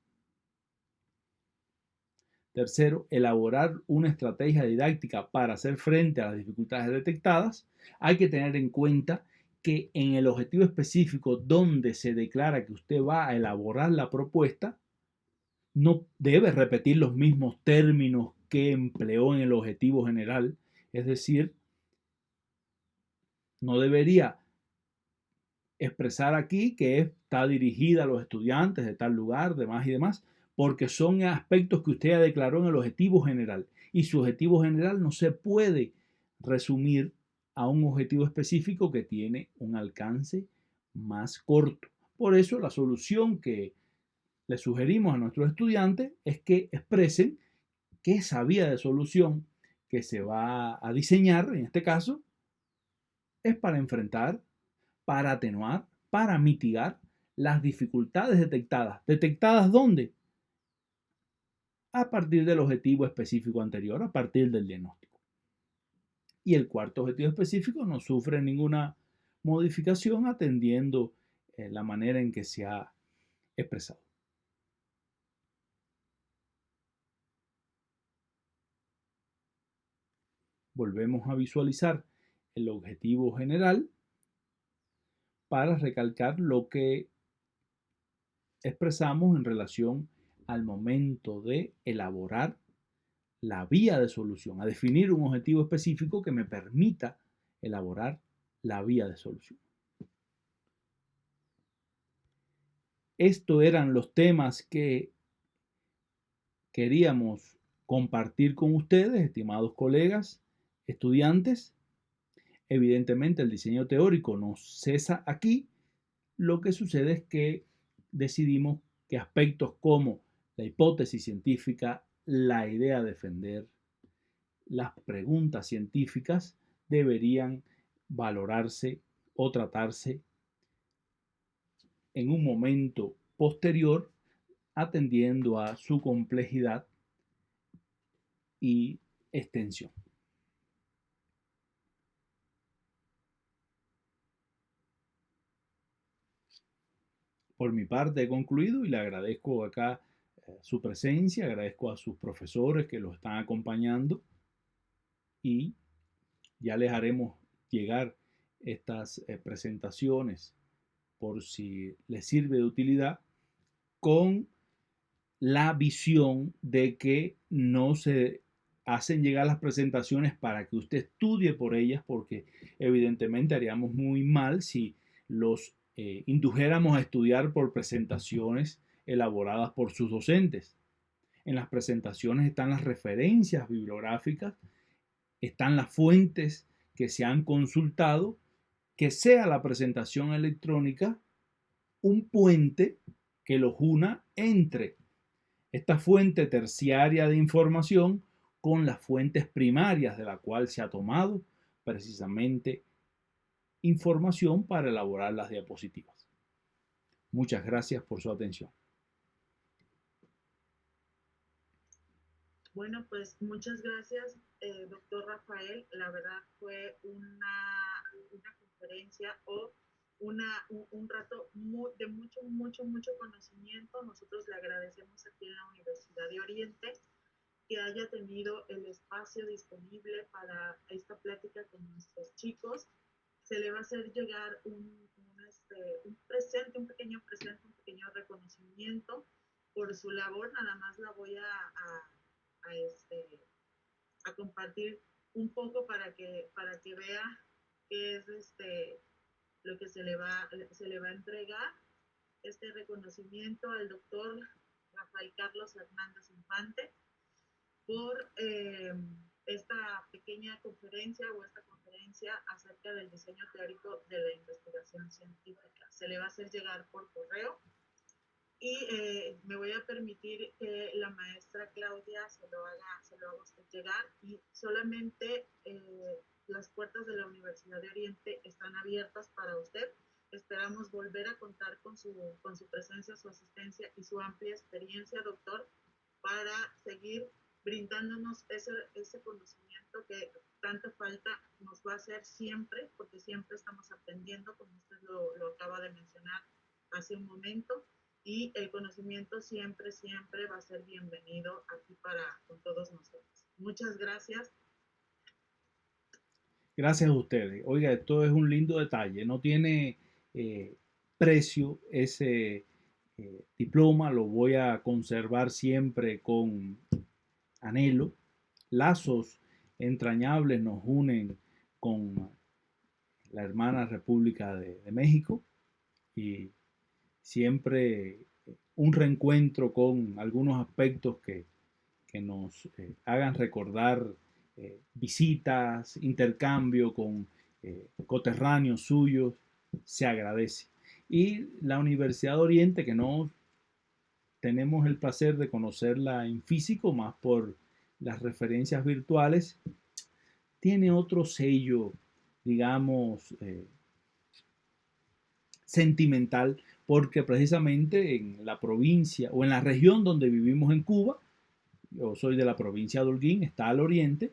Tercero, elaborar una estrategia didáctica para hacer frente a las dificultades detectadas. Hay que tener en cuenta que en el objetivo específico donde se declara que usted va a elaborar la propuesta, no debe repetir los mismos términos que empleó en el objetivo general. Es decir, no debería expresar aquí que está dirigida a los estudiantes de tal lugar, demás y demás, porque son aspectos que usted ya declaró en el objetivo general. Y su objetivo general no se puede resumir a un objetivo específico que tiene un alcance más corto. Por eso la solución que le sugerimos a nuestros estudiantes es que expresen que esa vía de solución que se va a diseñar, en este caso, es para enfrentar, para atenuar, para mitigar las dificultades detectadas. ¿Detectadas dónde? A partir del objetivo específico anterior, a partir del diagnóstico. Y el cuarto objetivo específico no sufre ninguna modificación atendiendo la manera en que se ha expresado. Volvemos a visualizar el objetivo general para recalcar lo que expresamos en relación al momento de elaborar la vía de solución, a definir un objetivo específico que me permita elaborar la vía de solución. Estos eran los temas que queríamos compartir con ustedes, estimados colegas, estudiantes. Evidentemente el diseño teórico no cesa aquí. Lo que sucede es que decidimos que aspectos como la hipótesis científica, la idea de defender, las preguntas científicas deberían valorarse o tratarse en un momento posterior, atendiendo a su complejidad y extensión. Por mi parte he concluido y le agradezco acá su presencia, agradezco a sus profesores que los están acompañando y ya les haremos llegar estas presentaciones por si les sirve de utilidad, con la visión de que no se hacen llegar las presentaciones para que usted estudie por ellas, porque evidentemente haríamos muy mal si los indujéramos a estudiar por presentaciones elaboradas por sus docentes. En las presentaciones están las referencias bibliográficas, están las fuentes que se han consultado, que sea la presentación electrónica un puente que los una entre esta fuente terciaria de información con las fuentes primarias de la cual se ha tomado precisamente información para elaborar las diapositivas. Muchas gracias por su atención. Bueno, pues muchas gracias, doctor Rafael. La verdad fue una conferencia o un rato de mucho conocimiento. Nosotros le agradecemos aquí en la Universidad de Oriente que haya tenido el espacio disponible para esta plática con nuestros chicos. Se le va a hacer llegar un pequeño presente, un pequeño reconocimiento por su labor. Nada más la voy a compartir un poco para que vea qué es lo que se le va a entregar. Este reconocimiento al doctor Rafael Carlos Hernández Infante por esta pequeña conferencia acerca del diseño teórico de la investigación científica. Se le va a hacer llegar por correo y me voy a permitir que la maestra Claudia se lo haga usted llegar, y solamente las puertas de la Universidad de Oriente están abiertas para usted. Esperamos volver a contar con su presencia, su asistencia y su amplia experiencia, doctor, para seguir brindándonos ese conocimiento que tanta falta nos va a hacer siempre, porque siempre estamos aprendiendo, como usted lo acaba de mencionar hace un momento. Y el conocimiento siempre va a ser bienvenido aquí con todos nosotros. Muchas gracias. Gracias a ustedes. Oiga, esto es un lindo detalle. No tiene precio ese diploma. Lo voy a conservar siempre con anhelo. Lazos entrañables nos unen con la hermana República de México y siempre un reencuentro con algunos aspectos que nos hagan recordar visitas, intercambio con coterráneos suyos, se agradece. Y la Universidad de Oriente, que no tenemos el placer de conocerla en físico, más por las referencias virtuales, tiene otro sello, digamos, sentimental, porque precisamente en la provincia o en la región donde vivimos en Cuba, yo soy de la provincia de Holguín, está al oriente,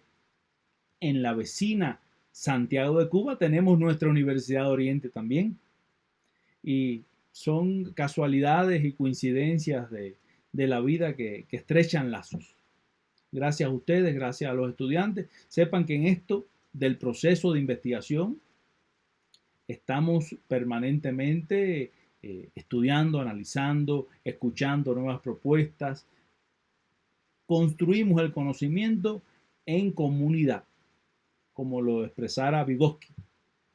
en la vecina Santiago de Cuba tenemos nuestra Universidad de Oriente también, y son casualidades y coincidencias de la vida que estrechan lazos. Gracias a ustedes, gracias a los estudiantes. Sepan que en esto del proceso de investigación estamos permanentemente estudiando, analizando, escuchando nuevas propuestas. Construimos el conocimiento en comunidad, como lo expresara Vygotsky.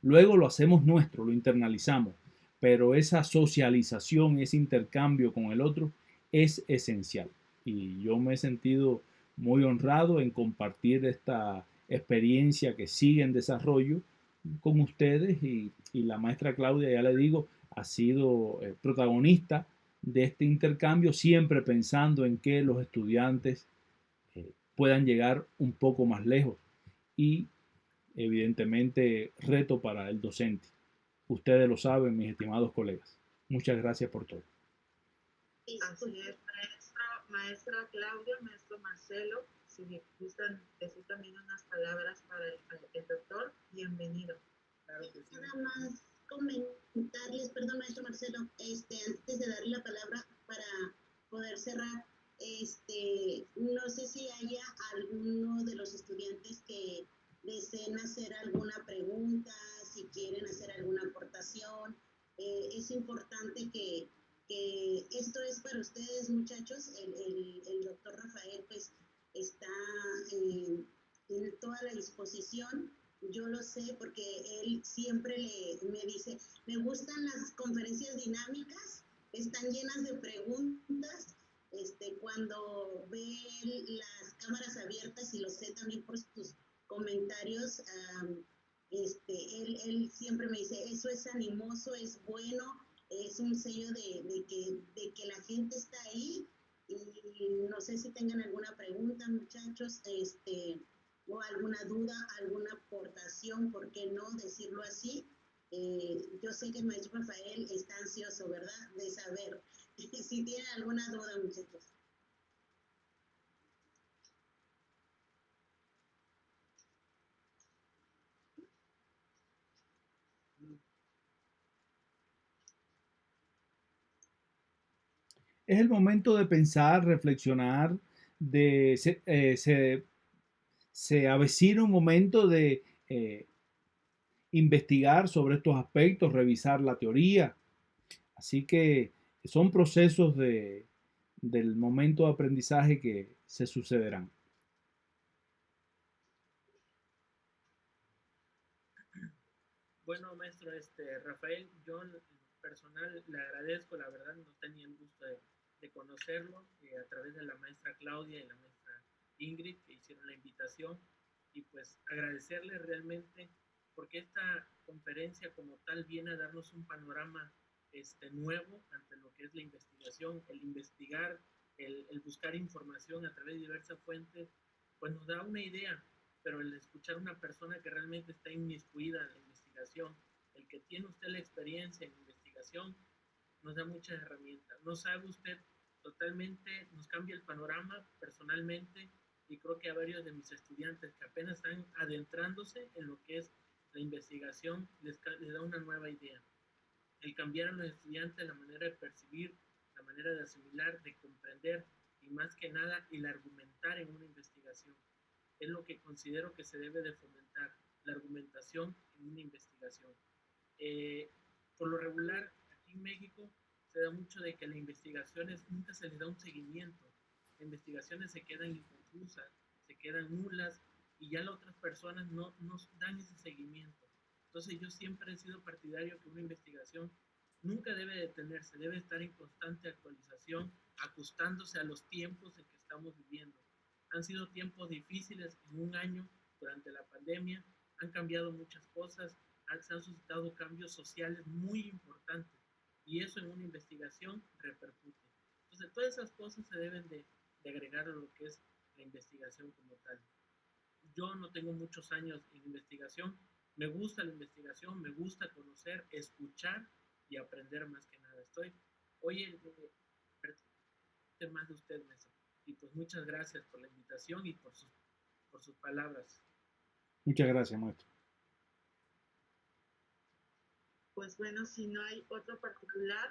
Luego lo hacemos nuestro, lo internalizamos, pero esa socialización, ese intercambio con el otro es esencial. Y yo me he sentido muy honrado en compartir esta experiencia que sigue en desarrollo con ustedes, y la maestra Claudia, ya le digo, ha sido protagonista de este intercambio, siempre pensando en que los estudiantes puedan llegar un poco más lejos, y evidentemente reto para el docente. Ustedes lo saben, mis estimados colegas. Muchas gracias por todo. Así es, maestra Claudia, maestro Marcelo, si gustan decir también unas palabras para el doctor, bienvenido. Claro que sí. Nada más comentarles, perdón, maestro Marcelo, antes de darle la palabra para poder cerrar, no sé si haya alguno de los estudiantes que deseen hacer alguna pregunta, si quieren hacer alguna aportación. Es importante que esto es para ustedes, muchachos. El doctor Rafael pues está en toda la disposición. Yo lo sé porque él siempre me dice, me gustan las conferencias dinámicas, están llenas de preguntas. Cuando ve las cámaras abiertas, y lo sé también por sus comentarios, él siempre me dice, eso es animoso, es bueno, es un sello de que la gente está ahí. Y no sé si tengan alguna pregunta, muchachos, o alguna duda, alguna aportación, ¿por qué no decirlo así? Yo sé que el maestro Rafael está ansioso, ¿verdad?, de saber si tienen alguna duda, muchachos. Es el momento de pensar, reflexionar, se avecina un momento de investigar sobre estos aspectos, revisar la teoría. Así que son procesos del momento de aprendizaje que se sucederán. Bueno, maestro Rafael, yo en personal le agradezco, la verdad no tenía el gusto de conocerlo a través de la maestra Claudia y la maestra Ingrid, que hicieron la invitación, y pues agradecerle realmente porque esta conferencia como tal viene a darnos un panorama nuevo ante lo que es la investigación, el investigar, el buscar información a través de diversas fuentes, pues nos da una idea, pero el escuchar a una persona que realmente está inmiscuida en la investigación, el que tiene usted la experiencia en investigación, nos da muchas herramientas. No sabe usted, totalmente nos cambia el panorama personalmente, y creo que a varios de mis estudiantes que apenas están adentrándose en lo que es la investigación, les da una nueva idea. El cambiar a los estudiantes la manera de percibir, la manera de asimilar, de comprender, y más que nada el argumentar en una investigación. Es lo que considero que se debe de fomentar, la argumentación en una investigación. Por lo regular, aquí en México se da mucho de que las investigaciones nunca se les da un seguimiento. Las investigaciones se quedan inconclusas, se quedan nulas, y ya las otras personas no nos dan ese seguimiento. Entonces yo siempre he sido partidario que una investigación nunca debe detenerse, debe estar en constante actualización, ajustándose a los tiempos en que estamos viviendo. Han sido tiempos difíciles en un año durante la pandemia, han cambiado muchas cosas, se han suscitado cambios sociales muy importantes y eso en una investigación repercute. Entonces, todas esas cosas se deben de agregar a lo que es la investigación como tal. Yo no tengo muchos años en investigación, me gusta la investigación, me gusta conocer, escuchar y aprender más que nada. Oye, más de usted, Mesa. Y pues muchas gracias por la invitación y por sus palabras. Muchas gracias, maestro. Pues bueno, si no hay otro particular,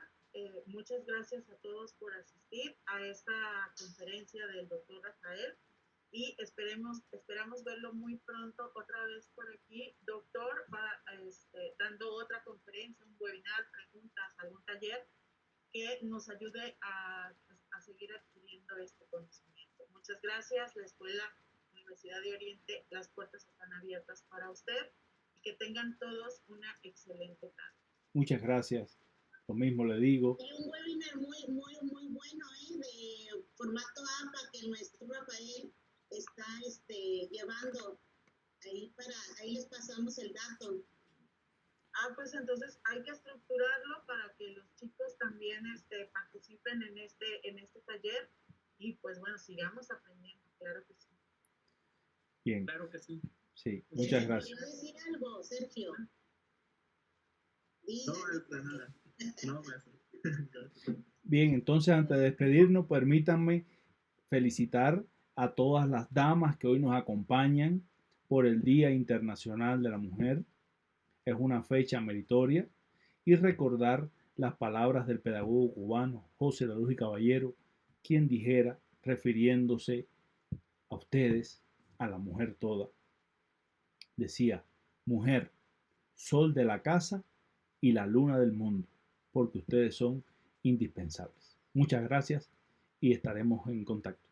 muchas gracias a todos por asistir a esta conferencia del doctor Rafael y esperamos verlo muy pronto otra vez por aquí. Doctor, va dando otra conferencia, un webinar, preguntas, algún taller que nos ayude a seguir adquiriendo este conocimiento. Muchas gracias. La Escuela Universidad de Oriente, las puertas están abiertas para usted y que tengan todos una excelente tarde. Muchas gracias. Lo mismo le digo. Y un webinar muy bueno, de formato APA que el maestro Rafael está llevando. Ahí les pasamos el dato. Pues entonces hay que estructurarlo para que los chicos también participen en este taller y pues bueno, sigamos aprendiendo, claro que sí. Bien. Claro que sí. Sí, muchas gracias. ¿Quieres decir algo, Sergio? No, Bien, entonces antes de despedirnos, permítanme felicitar a todas las damas que hoy nos acompañan por el Día Internacional de la Mujer. Es una fecha meritoria y recordar las palabras del pedagogo cubano José La Luz y Caballero, quien dijera, refiriéndose a ustedes, a la mujer toda, decía: mujer, sol de la casa y la luna del mundo, porque ustedes son indispensables. Muchas gracias y estaremos en contacto.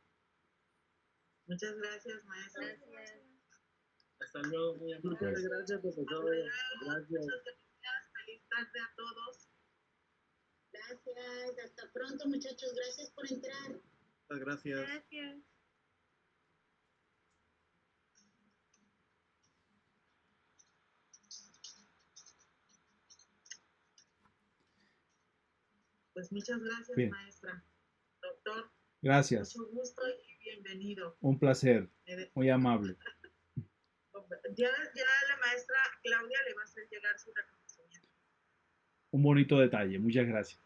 Muchas gracias, maestra. Gracias. Hasta luego, muy amable. Muchas gracias, profesor. Gracias. Muchas gracias. Feliz tarde a todos. Gracias. Hasta pronto, muchachos. Gracias por entrar. Muchas gracias. Gracias. Pues muchas gracias, Bien. maestra. Doctor, Gracias. mucho gusto y bienvenido. Un placer. Muy amable. Ya la maestra Claudia le va a hacer llegar su reconocimiento. Un bonito detalle. Muchas gracias.